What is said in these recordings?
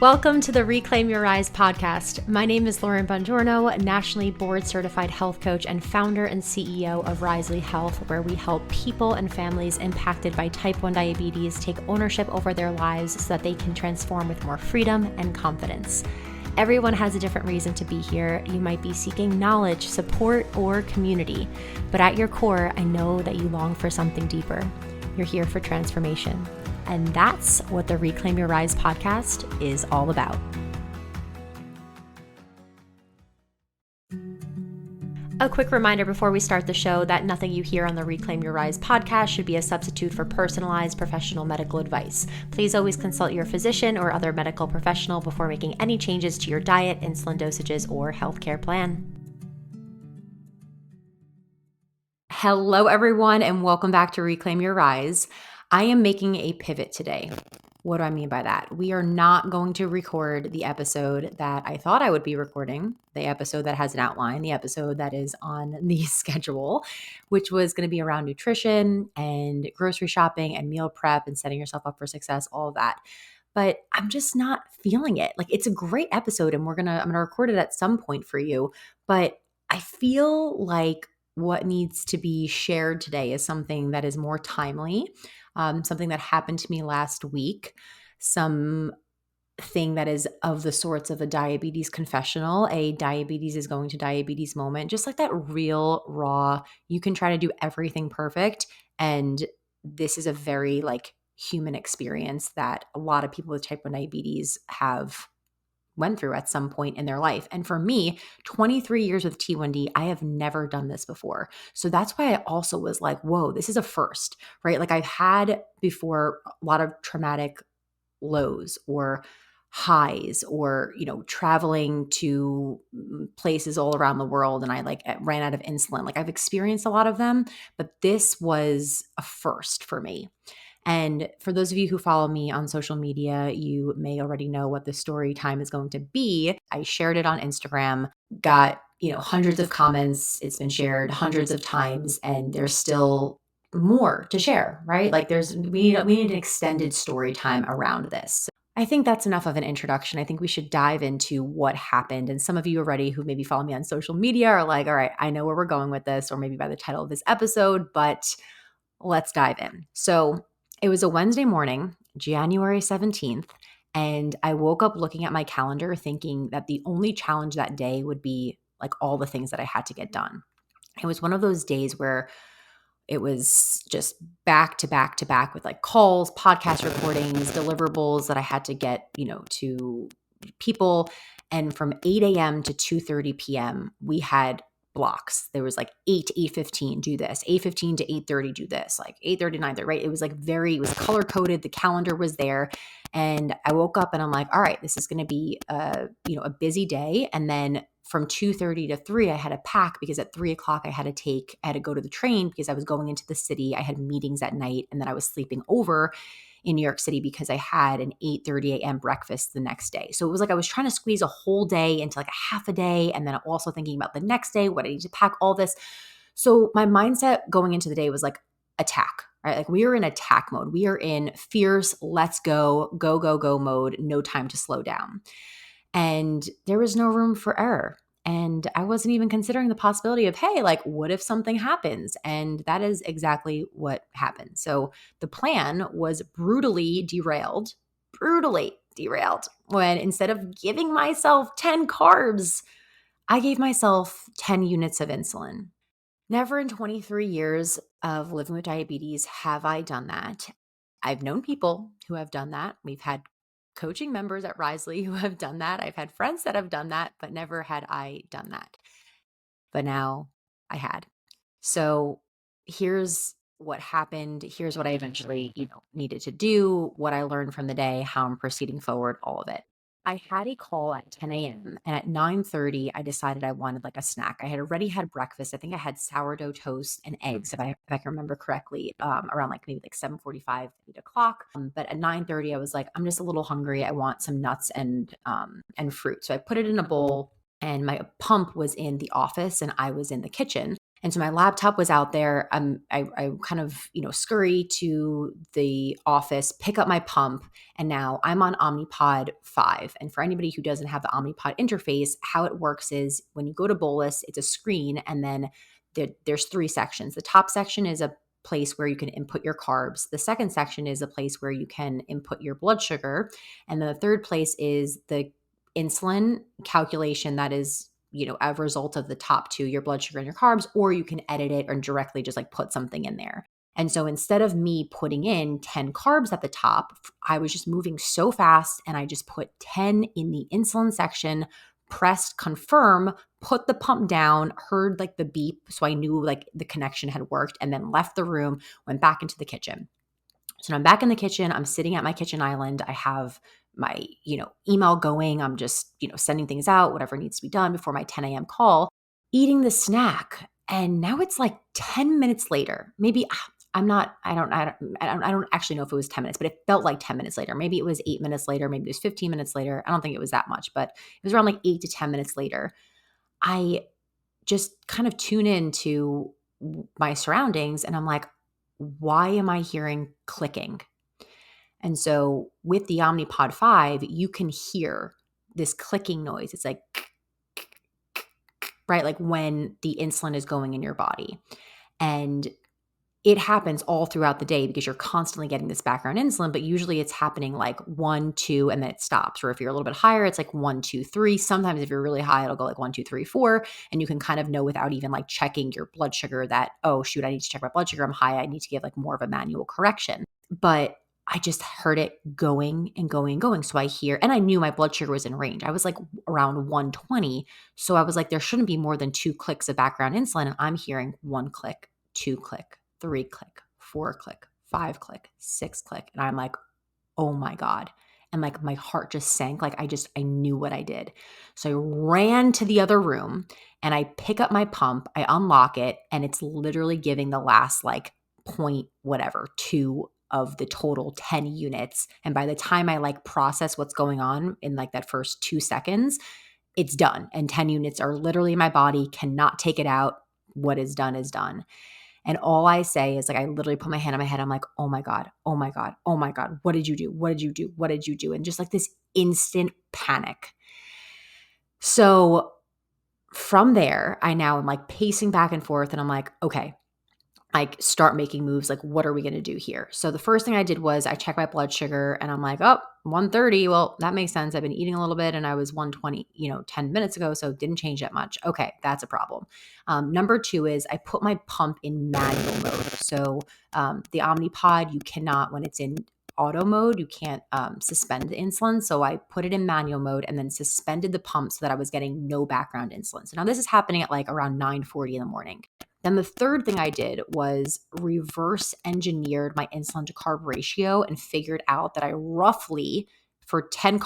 Welcome to the Reclaim Your Rise podcast. My name is Lauren Bongiorno, nationally board certified health coach and founder and CEO of Risely Health, where we help people and families impacted by type 1 diabetes take ownership over their lives so that they can transform with more freedom and confidence. Everyone has a different reason to be here. You might be seeking knowledge, support, or community, but at your core, I know that you long for something deeper. You're here for transformation. And that's what the Reclaim Your Rise podcast is all about. A quick reminder before we start the show that nothing you hear on the Reclaim Your Rise podcast should be a substitute for personalized professional medical advice. Please always consult your physician or other medical professional before making any changes to your diet, insulin dosages, or healthcare plan. Hello, everyone, and welcome back to Reclaim Your Rise. I am making a pivot today. What do I mean by that? We are not going to record the episode that I thought I would be recording, the episode that has an outline, the episode that is on the schedule, which was going to be around nutrition and grocery shopping and meal prep and setting yourself up for success, all of that. But I'm just not feeling it. Like, it's a great episode and I'm going to record it at some point for you. But I feel like what needs to be shared today is something that is more timely. Something that happened to me last week, something that is of the sorts of a diabetes confessional, a diabetes is going to diabetes moment, just like that real, raw, you can try to do everything perfect. And this is a very human experience that a lot of people with type 1 diabetes have went through at some point in their life. And for me, 23 years with T1D, I have never done this before. So that's why I also was like, whoa, this is a first, right? Like, I've had before a lot of traumatic lows or highs or, traveling to places all around the world. And I ran out of insulin. I've experienced a lot of them, but this was a first for me. And for those of you who follow me on social media, you may already know what the story time is going to be. I shared it on Instagram, got, hundreds of comments. It's been shared hundreds of times, and there's still more to share, right? We need an extended story time around this. I think that's enough of an introduction. I think we should dive into what happened. And some of you already who maybe follow me on social media are like, all right, I know where we're going with this, or maybe by the title of this episode, but let's dive in. So it was a Wednesday morning, January 17th, and I woke up looking at my calendar thinking that the only challenge that day would be all the things that I had to get done. It was one of those days where it was just back to back to back with calls, podcast recordings, deliverables that I had to get, to people. And from 8 a.m. to 2:30 p.m., we had blocks. There was 8 to 8:15, do this, 8:15 to 8:30, do this, 8:30 to 9:30, right? It was it was color coded. The calendar was there. And I woke up and I'm like, all right, this is going to be a busy day. And then from 2:30 to 3, I had to pack because at 3 o'clock I had to go to the train because I was going into the city. I had meetings at night, and then I was sleeping over in New York City because I had an 8:30 a.m. breakfast the next day. So it was I was trying to squeeze a whole day into a half a day. And then also thinking about the next day, what I need to pack, all this. So my mindset going into the day was attack, right? We are in attack mode. We are in fierce, let's go, go, go, go mode, no time to slow down. And there was no room for error. And I wasn't even considering the possibility of, hey, what if something happens? And that is exactly what happened. So the plan was brutally derailed when instead of giving myself 10 carbs, I gave myself 10 units of insulin. Never in 23 years of living with diabetes have I done that. I've known people who have done that. We've had coaching members at Risely who have done that. I've had friends that have done that, but never had I done that. But now I had. So here's what happened. Here's what I eventually, needed to do, what I learned from the day, how I'm proceeding forward, all of it. I had a call at 10 a.m. and at 9:30, I decided I wanted a snack. I had already had breakfast. I think I had sourdough toast and eggs, if I can remember correctly, around maybe 7:45, 8 o'clock. But at 9:30, I was I'm just a little hungry. I want some nuts and fruit. So I put it in a bowl, and my pump was in the office and I was in the kitchen. And so my laptop was out there. I kind of, scurry to the office, pick up my pump, and now I'm on Omnipod 5. And for anybody who doesn't have the Omnipod interface, how it works is when you go to Bolus, it's a screen, and then there's three sections. The top section is a place where you can input your carbs. The second section is a place where you can input your blood sugar. And then the third place is the insulin calculation that is a result of the top two, your blood sugar and your carbs, or you can edit it or directly just like put something in there. And so instead of me putting in 10 carbs at the top, I was just moving so fast and I just put 10 in the insulin section, pressed confirm, put the pump down, heard like the beep. So I knew like the connection had worked, and then left the room, went back into the kitchen. So now I'm back in the kitchen. I'm sitting at my kitchen island. I have my, email going. I'm just, sending things out, whatever needs to be done before my 10 a.m. call, eating the snack. And now it's like 10 minutes later. Maybe I don't actually know if it was 10 minutes, but it felt like 10 minutes later. Maybe it was 8 minutes later. Maybe it was 15 minutes later. I don't think it was that much, but it was around like 8 to 10 minutes later. I just kind of tune into my surroundings and I'm like, why am I hearing clicking? And so with the Omnipod 5, you can hear this clicking noise. It's like, right? Like when the insulin is going in your body. And it happens all throughout the day because you're constantly getting this background insulin, but usually it's happening like 1, 2, and then it stops. Or if you're a little bit higher, it's like 1, 2, 3. Sometimes if you're really high, it'll go like 1, 2, 3, 4. And you can kind of know without even like checking your blood sugar that, oh shoot, I need to check my blood sugar. I'm high. I need to give like more of a manual correction. But I just heard it going and going and going. So I hear, and I knew my blood sugar was in range. I was like around 120. So I was like, there shouldn't be more than 2 clicks of background insulin. And I'm hearing 1 click, 2 click, 3 click, 4 click, 5 click, 6 click. And I'm like, oh my God. And like my heart just sank. Like I knew what I did. So I ran to the other room and I pick up my pump, I unlock it, and it's literally giving the last like point whatever, 2 of the total 10 units. And by the time I like process what's going on in like that first 2 seconds, it's done. And 10 units are literally in my body, cannot take it out. What is done is done. And all I say is like, I literally put my hand on my head. I'm like, oh my God, oh my God, oh my God. What did you do? What did you do? What did you do? And just like this instant panic. So from there, I now am like pacing back and forth and I'm like, okay, like start making moves. Like, what are we going to do here? So the first thing I did was I checked my blood sugar and I'm like, oh, 130. Well, that makes sense. I've been eating a little bit and I was 120, 10 minutes ago. So it didn't change that much. Okay. That's a problem. Number 2 is I put my pump in manual mode. So the Omnipod, you cannot, when it's in auto mode, you can't suspend the insulin. So I put it in manual mode and then suspended the pump so that I was getting no background insulin. So now this is happening at like around 9:40 in the morning. Then the third thing I did was reverse engineered my insulin to carb ratio and figured out that I roughly, for 10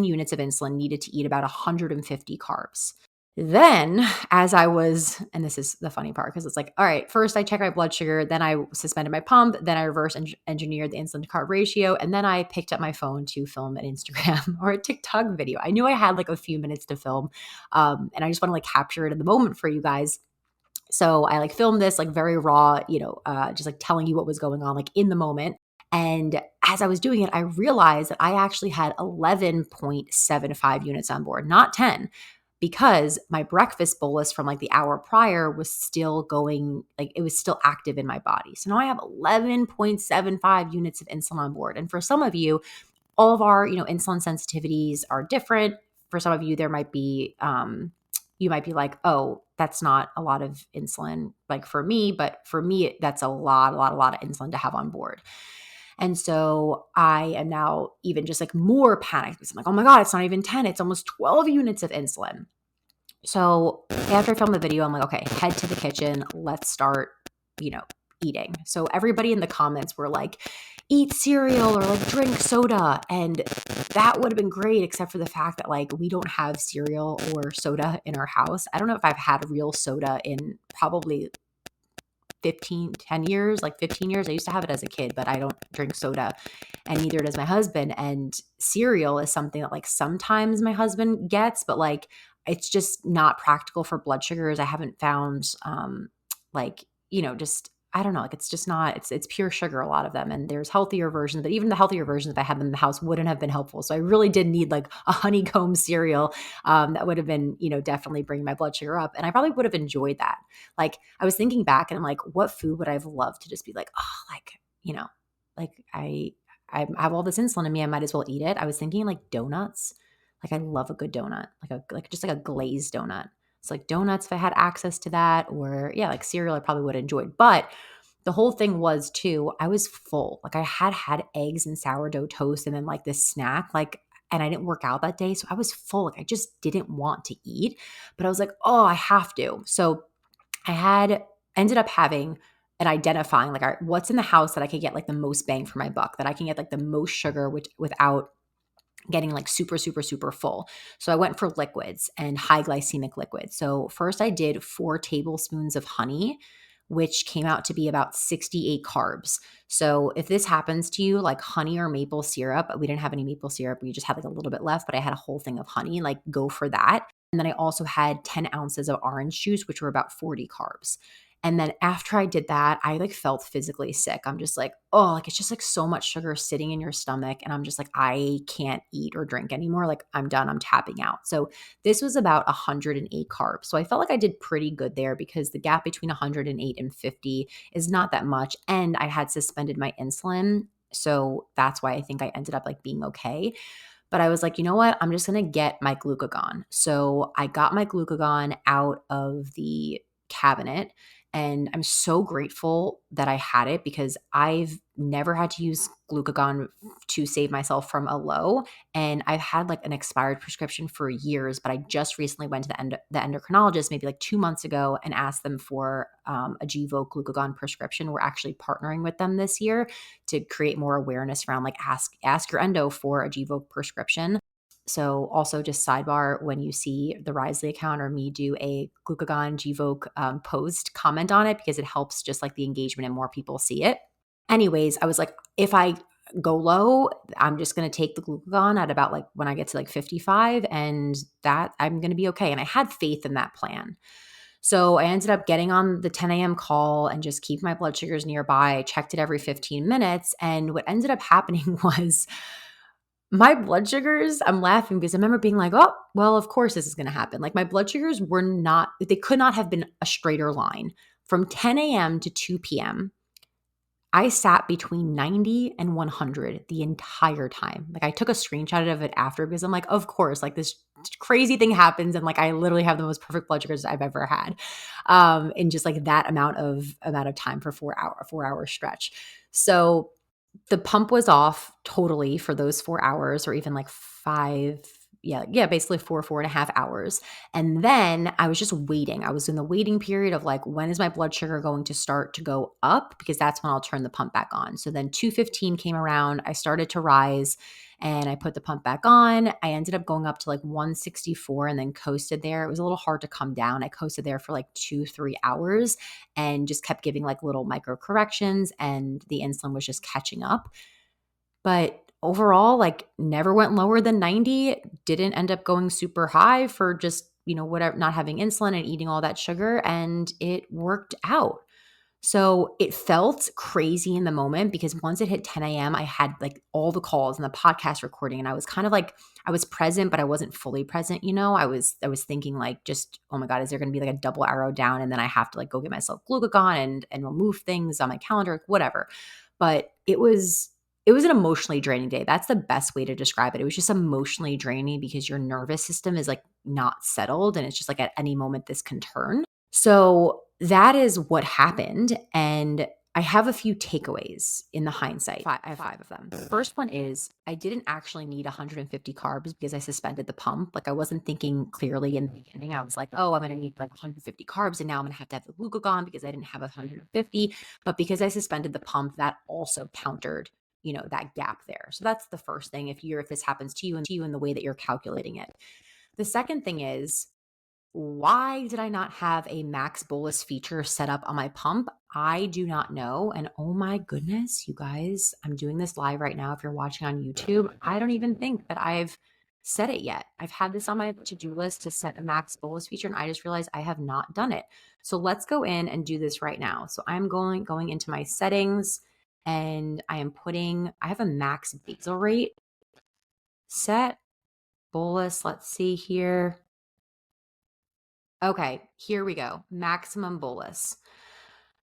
units of insulin, needed to eat about 150 carbs. Then as I was, and this is the funny part because it's like, all right, first I check my blood sugar, then I suspended my pump, then I reverse engineered the insulin to carb ratio, and then I picked up my phone to film an Instagram or a TikTok video. I knew I had like a few minutes to film, and I just want to like capture it in the moment for you guys. So I like filmed this like very raw, just like telling you what was going on like in the moment. And as I was doing it, I realized that I actually had 11.75 units on board, not 10, because my breakfast bolus from like the hour prior was still going, like it was still active in my body. So now I have 11.75 units of insulin on board. And for some of you, all of our, insulin sensitivities are different. For some of you, there might be, you might be like, oh, that's not a lot of insulin like for me, but for me, that's a lot of insulin to have on board. And so I am now even just like more panicked because I'm like, oh my God, it's not even 10, it's almost 12 units of insulin. So after I filmed the video, I'm like, okay, head to the kitchen, let's start, eating. So everybody in the comments were like, eat cereal or like drink soda. And that would have been great, except for the fact that like we don't have cereal or soda in our house. I don't know if I've had real soda in probably 10 years, like 15 years. I used to have it as a kid, but I don't drink soda and neither does my husband. And cereal is something that like sometimes my husband gets, but like it's just not practical for blood sugars. I haven't found like, just I don't know, like it's just not it's pure sugar, a lot of them. And there's healthier versions, but even the healthier versions, if I had them in the house, wouldn't have been helpful. So I really did need like a honeycomb cereal that would have been, definitely bringing my blood sugar up. And I probably would have enjoyed that. Like I was thinking back and I'm like, what food would I have loved to just be like, oh, like, like I have all this insulin in me, I might as well eat it. I was thinking like donuts. Like I love a good donut, like just like a glazed donut. It's like donuts if I had access to that, or yeah, like cereal I probably would have enjoyed. But the whole thing was too, I was full. Like I had eggs and sourdough toast and then like this snack, like, and I didn't work out that day. So I was full. Like I just didn't want to eat, but I was like, oh, I have to. So I had ended up having and identifying like what's in the house that I could get like the most bang for my buck, that I can get like the most sugar, which without getting like super, super, super full. So I went for liquids and high glycemic liquids. So first I did 4 tablespoons of honey, which came out to be about 68 carbs. So if this happens to you, like honey or maple syrup, we didn't have any maple syrup. We just had like a little bit left, but I had a whole thing of honey, like go for that. And then I also had 10 ounces of orange juice, which were about 40 carbs. And then after I did that, I like felt physically sick. I'm just like, oh, like it's just like so much sugar sitting in your stomach. And I'm just like, I can't eat or drink anymore. Like I'm done. I'm tapping out. So this was about 108 carbs. So I felt like I did pretty good there because the gap between 108 and 50 is not that much. And I had suspended my insulin. So that's why I think I ended up like being okay. But I was like, you know what? I'm just going to get my glucagon. So I got my glucagon out of the cabinet. And I'm so grateful that I had it because I've never had to use glucagon to save myself from a low. And I've had like an expired prescription for years, but I just recently went to the endocrinologist maybe like 2 months ago and asked them for a Gvoke glucagon prescription. We're actually partnering with them this year to create more awareness around like ask your endo for a Gvoke prescription. So also just sidebar, when you see the Risley account or me do a Glucagon Gvoke post, comment on it because it helps just like the engagement and more people see it. Anyways, I was like, if I go low, I'm just going to take the glucagon at about like when I get to like 55 and that I'm going to be okay. And I had faith in that plan. So I ended up getting on the 10 a.m. call and just keep my blood sugars nearby. I checked it every 15 minutes. And what ended up happening was my blood sugars, I'm laughing because I remember being like, oh, well, of course this is going to happen. Like my blood sugars were not, they could not have been a straighter line. From 10 a.m. to 2 p.m., I sat between 90 and 100 the entire time. Like I took a screenshot of it after because I'm like, of course, like this crazy thing happens. And like, I literally have the most perfect blood sugars I've ever had. In just like that amount of time for 4 hour stretch. So the pump was off totally for those 4 hours or even like 5. Yeah, basically 4.5 hours. And then I was just waiting. I was in the waiting period of like, when is my blood sugar going to start to go up? Because that's when I'll turn the pump back on. So then 2:15 came around. I started to rise and I put the pump back on. I ended up going up to like 164 and then coasted there. It was a little hard to come down. I coasted there for like 2-3 hours and just kept giving like little micro corrections and the insulin was just catching up. But overall, like never went lower than 90, didn't end up going super high for just, whatever, not having insulin and eating all that sugar. And it worked out. So it felt crazy in the moment because once it hit 10 a.m., I had like all the calls and the podcast recording. And I was kind of like, I was present, but I wasn't fully present. I was thinking like just, oh my God, is there going to be like a double arrow down? And then I have to like go get myself glucagon and remove things on my calendar, whatever. But it was an emotionally draining day. That's the best way to describe it. It was just emotionally draining because your nervous system is like not settled. And it's just like at any moment this can turn. So that is what happened. And I have a few takeaways in the hindsight. I have 5 of them. The first one is I didn't actually need 150 carbs because I suspended the pump. Like I wasn't thinking clearly in the beginning. I was like, oh, I'm going to need like 150 carbs. And now I'm going to have the glucagon because I didn't have 150. But because I suspended the pump, that also countered that gap there. So that's the first thing. If this happens to you in the way that you're calculating it. The second thing is, why did I not have a max bolus feature set up on my pump? I do not know. And oh my goodness, you guys, I'm doing this live right now. If you're watching on YouTube, I don't even think that I've set it yet. I've had this on my to-do list to set a max bolus feature, and I just realized I have not done it. So let's go in and do this right now. So I'm going into my settings, and I have a max basal rate set bolus. Let's see here. Okay, here we go. Maximum bolus.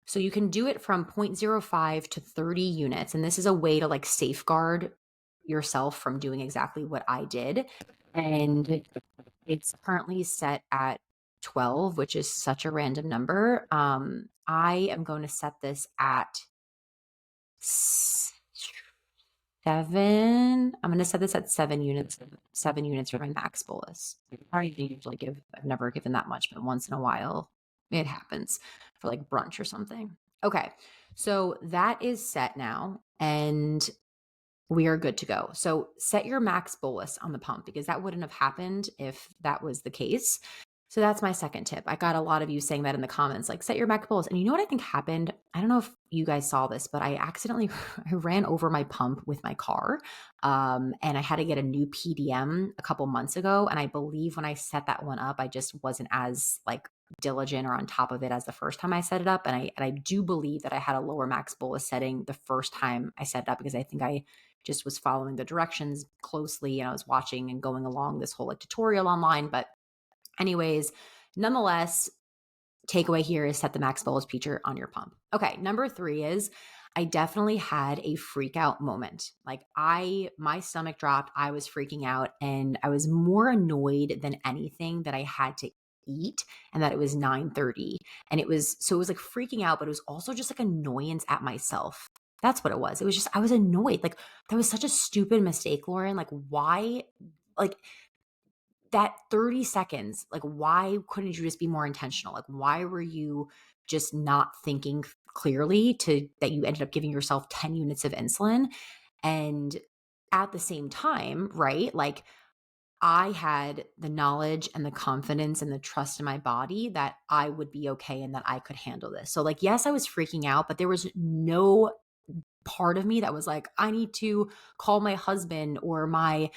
So you can do it from 0.05 to 30 units. And this is a way to like safeguard yourself from doing exactly what I did. And it's currently set at 12, which is such a random number. I am going to set this at 7. I'm going to set this at 7 units for my max bolus. I usually I've never given that much, but once in a while it happens for like brunch or something. Okay. So that is set now and we are good to go. So set your max bolus on the pump because that wouldn't have happened if that was the case. So that's my second tip. I got a lot of you saying that in the comments, like set your max bolus. And you know what I think happened? I don't know if you guys saw this, but I accidentally I ran over my pump with my car. And I had to get a new PDM a couple months ago. And I believe when I set that one up, I just wasn't as like diligent or on top of it as the first time I set it up. And I do believe that I had a lower max bolus setting the first time I set it up because I think I just was following the directions closely and I was watching and going along this whole like tutorial online. But anyways, nonetheless, takeaway here is set the max bolus feature on your pump. Okay, number 3 is I definitely had a freak out moment. Like my stomach dropped, I was freaking out and I was more annoyed than anything that I had to eat and that it was 9:30 and it was like freaking out, but it was also just like annoyance at myself. That's what it was. It was just I was annoyed. Like that was such a stupid mistake, Lauren. Like why like that 30 seconds, like why couldn't you just be more intentional? Like why were you just not thinking clearly that you ended up giving yourself 10 units of insulin? And at the same time, right? Like I had the knowledge and the confidence and the trust in my body that I would be okay and that I could handle this. So like, yes, I was freaking out, but there was no part of me that was like, I need to call my husband or I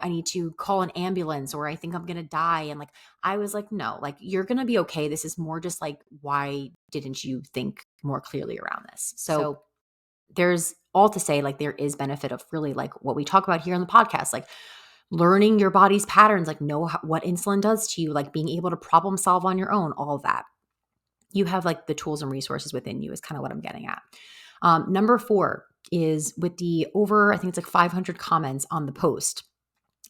need to call an ambulance or I think I'm going to die. And like, I was like, no, like you're going to be okay. This is more just like, why didn't you think more clearly around this? So there's all to say, like, there is benefit of really like what we talk about here on the podcast, like learning your body's patterns, like know what insulin does to you, like being able to problem solve on your own, all of that. You have like the tools and resources within you is kind of what I'm getting at. Number 4 is with the I think it's like 500 comments on the post.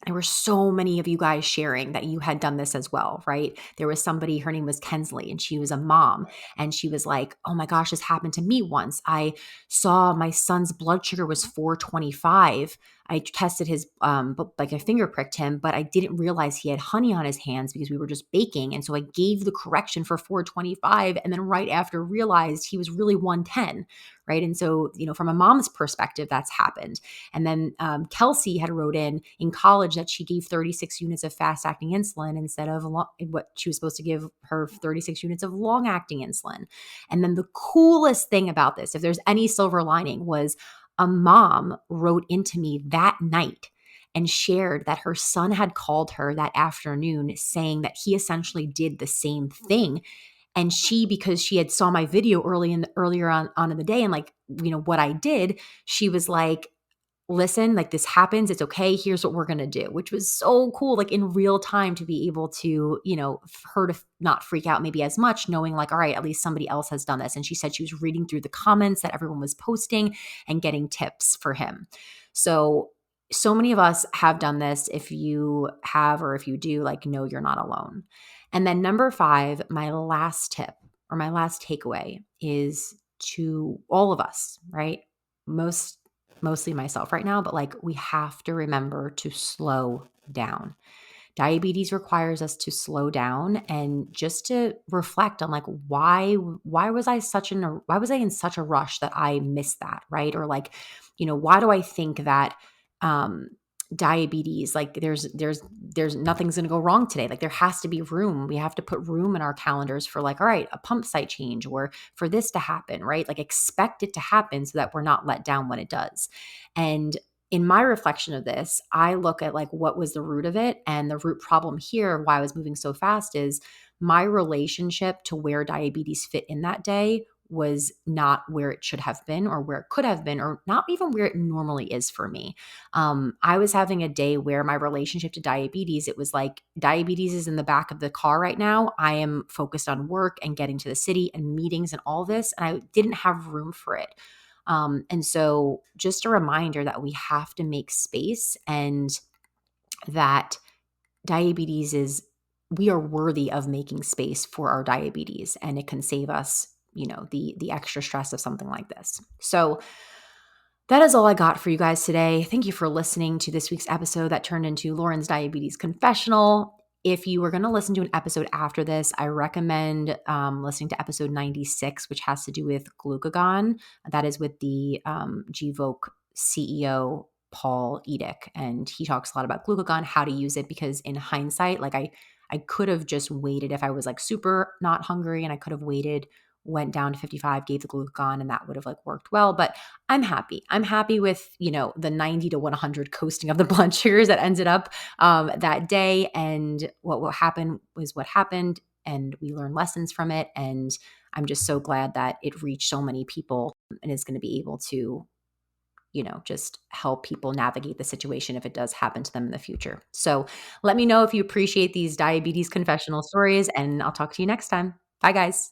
There were so many of you guys sharing that you had done this as well, right? There was somebody, her name was Kensley, and she was a mom. And she was like, oh my gosh, this happened to me once. I saw my son's blood sugar was 425. I tested his, like I finger pricked him, but I didn't realize he had honey on his hands because we were just baking. And so I gave the correction for 425. And then right after realized he was really 110, right? And so, from a mom's perspective, that's happened. And then Kelsey had wrote in college that she gave 36 units of fast-acting insulin instead of what she was supposed to give her 36 units of long-acting insulin. And then the coolest thing about this, if there's any silver lining, was a mom wrote into me that night and shared that her son had called her that afternoon saying that he essentially did the same thing. And she, because she had saw my video earlier on in the day and like, what I did, she was like, listen, like this happens. It's okay. Here's what we're going to do, which was so cool. Like in real time to be able to, her to not freak out maybe as much, knowing like, all right, at least somebody else has done this. And she said she was reading through the comments that everyone was posting and getting tips for him. So many of us have done this. If you have, or if you do, like, no, you're not alone. And then number 5, my last tip or my last takeaway is to all of us, right? Mostly myself right now, but like we have to remember to slow down. Diabetes requires us to slow down and just to reflect on like why was I in such a rush that I missed that, right? Or like, why do I think that diabetes, like there's nothing's going to go wrong today. Like there has to be room. We have to put room in our calendars for like, all right, a pump site change or for this to happen, right? Like expect it to happen so that we're not let down when it does. And in my reflection of this, I look at like what was the root of it. And the root problem here, why I was moving so fast, is my relationship to where diabetes fit in that day was not where it should have been or where it could have been, or not even where it normally is for me. I was having a day where my relationship to diabetes, it was like diabetes is in the back of the car right now. I am focused on work and getting to the city and meetings and all this, and I didn't have room for it. And so just a reminder that we have to make space, and that diabetes is, we are worthy of making space for our diabetes, and it can save us, the extra stress of something like this. So that is all I got for you guys today. Thank you for listening to this week's episode that turned into Lauren's Diabetes Confessional. If you were going to listen to an episode after this, I recommend listening to episode 96, which has to do with glucagon. That is with the Gvoke CEO, Paul Edick. And he talks a lot about glucagon, how to use it, because in hindsight, like I could have just waited if I was like super not hungry, and I could have waited, went down to 55, gave the glucagon, and that would have like worked well. But I'm happy. I'm happy with, the 90 to 100 coasting of the blood sugars that ended up that day. And what happened was what happened, and we learned lessons from it. And I'm just so glad that it reached so many people and is going to be able to, just help people navigate the situation if it does happen to them in the future. So let me know if you appreciate these diabetes confessional stories, and I'll talk to you next time. Bye, guys.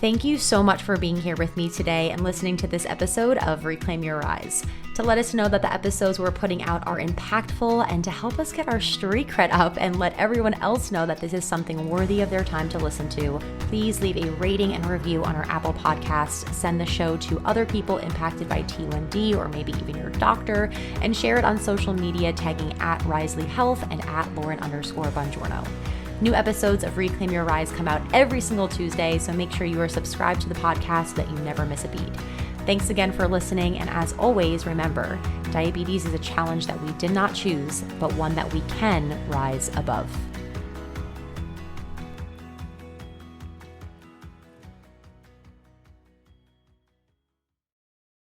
Thank you so much for being here with me today and listening to this episode of Reclaim Your Rise. To let us know that the episodes we're putting out are impactful, and to help us get our street cred up and let everyone else know that this is something worthy of their time to listen to, please leave a rating and review on our Apple Podcasts, send the show to other people impacted by T1D or maybe even your doctor, and share it on social media tagging @Risley Health and @Lauren_Bongiorno. New episodes of Reclaim Your Rise come out every single Tuesday, so make sure you are subscribed to the podcast so that you never miss a beat. Thanks again for listening, and as always, remember, diabetes is a challenge that we did not choose, but one that we can rise above.